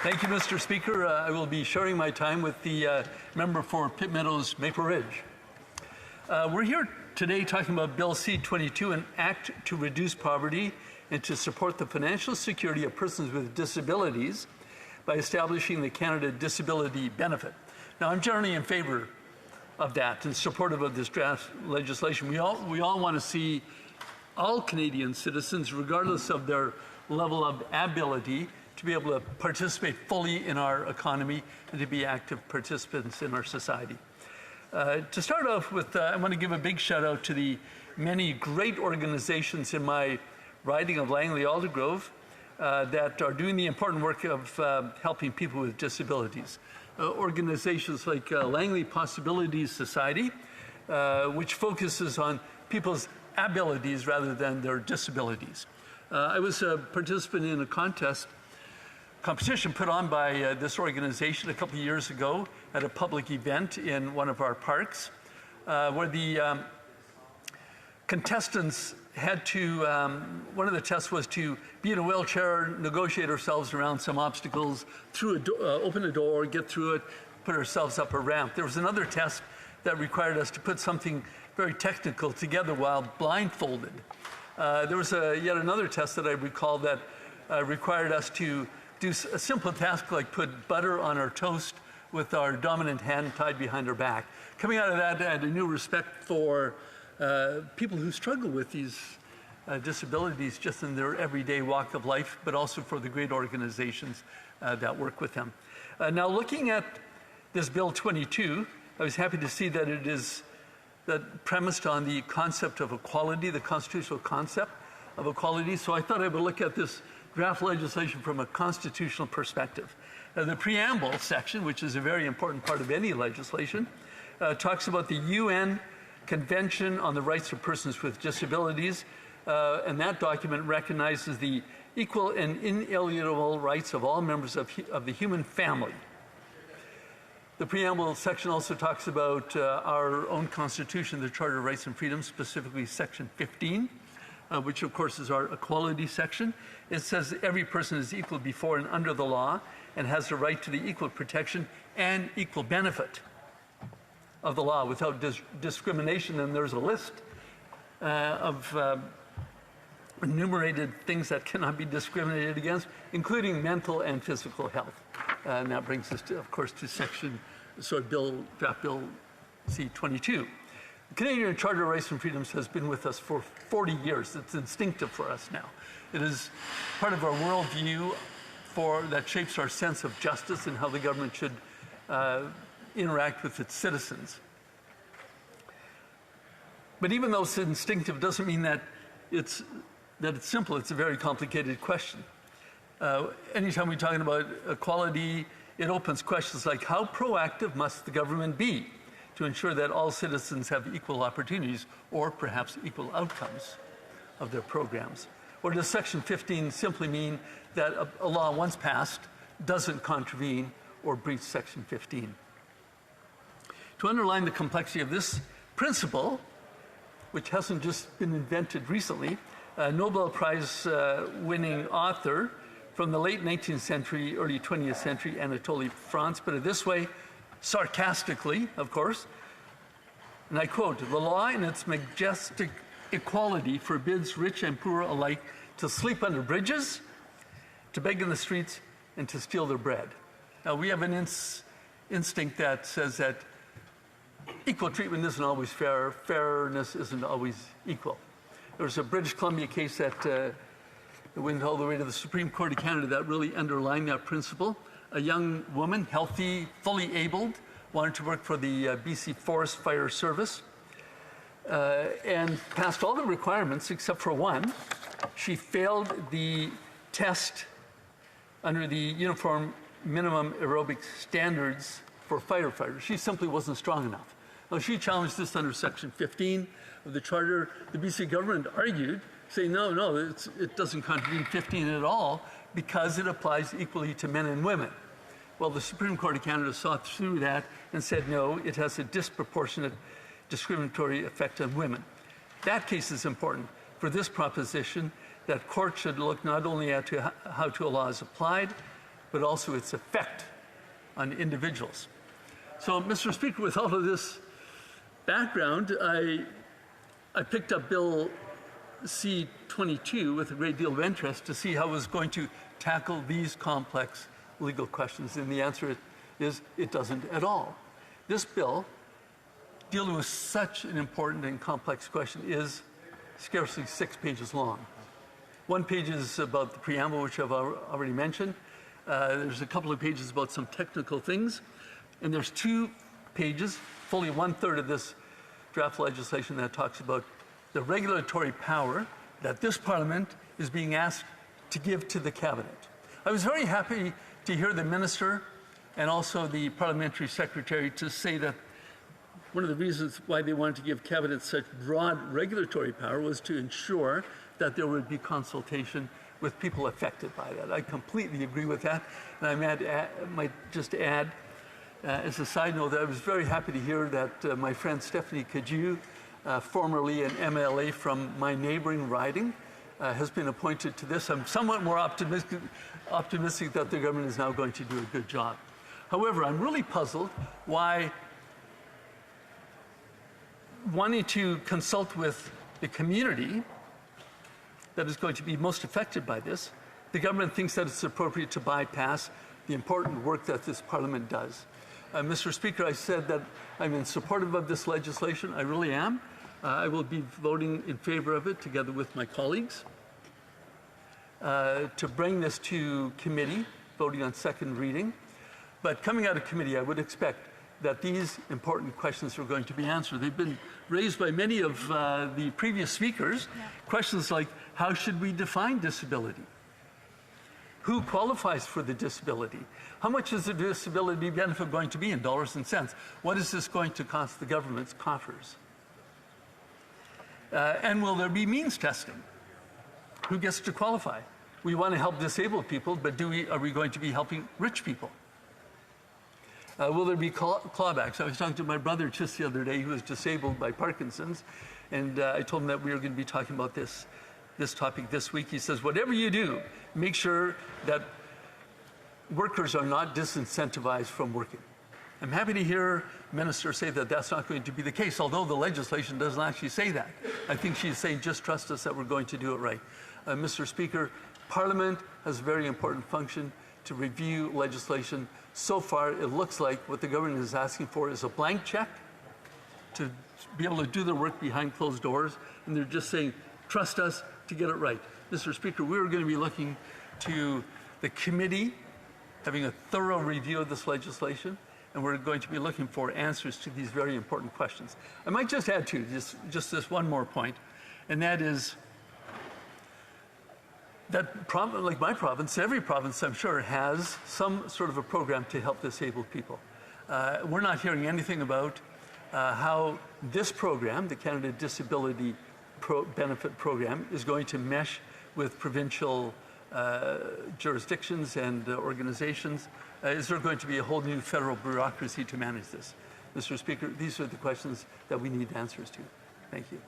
Thank you, Mr. Speaker. I will be sharing my time with the member for Pitt Meadows, Maple Ridge. We're here today talking about Bill C-22, an act to reduce poverty and to support the financial security of persons with disabilities by establishing the Canada Disability Benefit. Now, I'm generally in favor of that and supportive of this draft legislation. We all want to see all Canadian citizens, regardless of their level of ability, to be able to participate fully in our economy and to be active participants in our society. To start off with, I want to give a big shout out to the many great organizations in my riding of Langley-Aldergrove that are doing the important work of helping people with disabilities. Organizations like Langley Possibilities Society, which focuses on people's abilities rather than their disabilities. I was a participant in a competition put on by this organization a couple of years ago at a public event in one of our parks, where the contestants had to, one of the tests was to be in a wheelchair, negotiate ourselves around some obstacles, open a door, get through it, put ourselves up a ramp. There was another test that required us to put something very technical together while blindfolded. There was yet another test that I recall that required us to do a simple task like put butter on our toast with our dominant hand tied behind our back. Coming out of that, I had a new respect for people who struggle with these disabilities just in their everyday walk of life, but also for the great organizations that work with them. Now, looking at this Bill 22, I was happy to see that it is premised on the concept of equality, the constitutional concept of equality. So I thought I would look at this draft legislation from a constitutional perspective. The preamble section, which is a very important part of any legislation, talks about the UN Convention on the Rights of Persons with Disabilities, and that document recognizes the equal and inalienable rights of all members of the human family. The preamble section also talks about our own Constitution, the Charter of Rights and Freedoms, specifically Section 15, which of course is our equality section. It says that every person is equal before and under the law and has the right to the equal protection and equal benefit of the law without discrimination. And there's a list of enumerated things that cannot be discriminated against, including mental and physical health. And that brings us, of course, to draft Bill C-22. The Canadian Charter of Rights and Freedoms has been with us for 40 years. It's instinctive for us now. It is part of our worldview that shapes our sense of justice and how the government should interact with its citizens. But even though it's instinctive doesn't mean that it's simple. It's a very complicated question. Anytime we're talking about equality, it opens questions like how proactive must the government be to ensure that all citizens have equal opportunities or perhaps equal outcomes of their programs? Or does Section 15 simply mean that a law once passed doesn't contravene or breach Section 15? To underline the complexity of this principle, which hasn't just been invented recently, a Nobel Prize winning author from the late 19th century, early 20th century, Anatole France, put it this way, sarcastically, of course, and I quote, "The law in its majestic equality forbids rich and poor alike to sleep under bridges, to beg in the streets, and to steal their bread." Now, we have an instinct that says that equal treatment isn't always fair, fairness isn't always equal. There was a British Columbia case that went all the way to the Supreme Court of Canada that really underlined that principle. A young woman, healthy, fully abled, wanted to work for the BC Forest Fire Service and passed all the requirements except for one. She failed the test under the Uniform Minimum Aerobic Standards for firefighters. She simply wasn't strong enough. Now, she challenged this under Section 15 of the Charter. The BC government argued, saying, no, it doesn't contravene 15 at all because it applies equally to men and women. Well, the Supreme Court of Canada saw through that and said, no, it has a disproportionate discriminatory effect on women. That case is important for this proposition that courts should look not only at how a law is applied, but also its effect on individuals. So, Mr. Speaker, with all of this background, I picked up Bill C-22 with a great deal of interest to see how it was going to tackle these complex legal questions. And the answer is it doesn't at all. This bill, dealing with such an important and complex question, is scarcely 6 pages long. 1 page is about the preamble, which I've already mentioned. There's a couple of pages about some technical things. And there's 2 pages, fully 1/3 of this draft legislation, that talks about the regulatory power that this Parliament is being asked to give to the Cabinet. I was very happy to hear the Minister and also the Parliamentary Secretary to say that one of the reasons why they wanted to give Cabinet such broad regulatory power was to ensure that there would be consultation with people affected by that. I completely agree with that. And I might just add, as a side note, that I was very happy to hear that my friend Stephanie Cadieux, formerly an MLA from my neighboring riding, has been appointed to this. I'm somewhat more optimistic that the government is now going to do a good job. However, I'm really puzzled why, wanting to consult with the community that is going to be most affected by this, the government thinks that it's appropriate to bypass the important work that this Parliament does. Mr. Speaker, I said that I'm in support of this legislation. I really am. I will be voting in favor of it together with my colleagues to bring this to committee, voting on second reading. But coming out of committee, I would expect that these important questions are going to be answered. They've been raised by many of the previous speakers. Yeah. Questions like, how should we define disability? Who qualifies for the disability? How much is the disability benefit going to be in dollars and cents? What is this going to cost the government's coffers? And will there be means testing? Who gets to qualify? We want to help disabled people, but are we going to be helping rich people? Will there be clawbacks? I was talking to my brother just the other day who was disabled by Parkinson's, and I told him that we were going to be talking about this topic this week. He says, whatever you do, make sure that workers are not disincentivized from working. I'm happy to hear ministers say that that's not going to be the case, although the legislation doesn't actually say that. I think she's saying, just trust us that we're going to do it right. Mr. Speaker, Parliament has a very important function to review legislation. So far, it looks like what the government is asking for is a blank check to be able to do their work behind closed doors, and they're just saying, trust us to get it right. Mr. Speaker, we're going to be looking to the committee, having a thorough review of this legislation, and we're going to be looking for answers to these very important questions. I might just add to just this one more point, and that is that, like my province, every province, I'm sure, has some sort of a program to help disabled people. We're not hearing anything about how this program, the Canada Disability Benefit Program, is going to mesh with provincial jurisdictions and organizations. Is there going to be a whole new federal bureaucracy to manage this? Mr. Speaker, these are the questions that we need answers to. Thank you.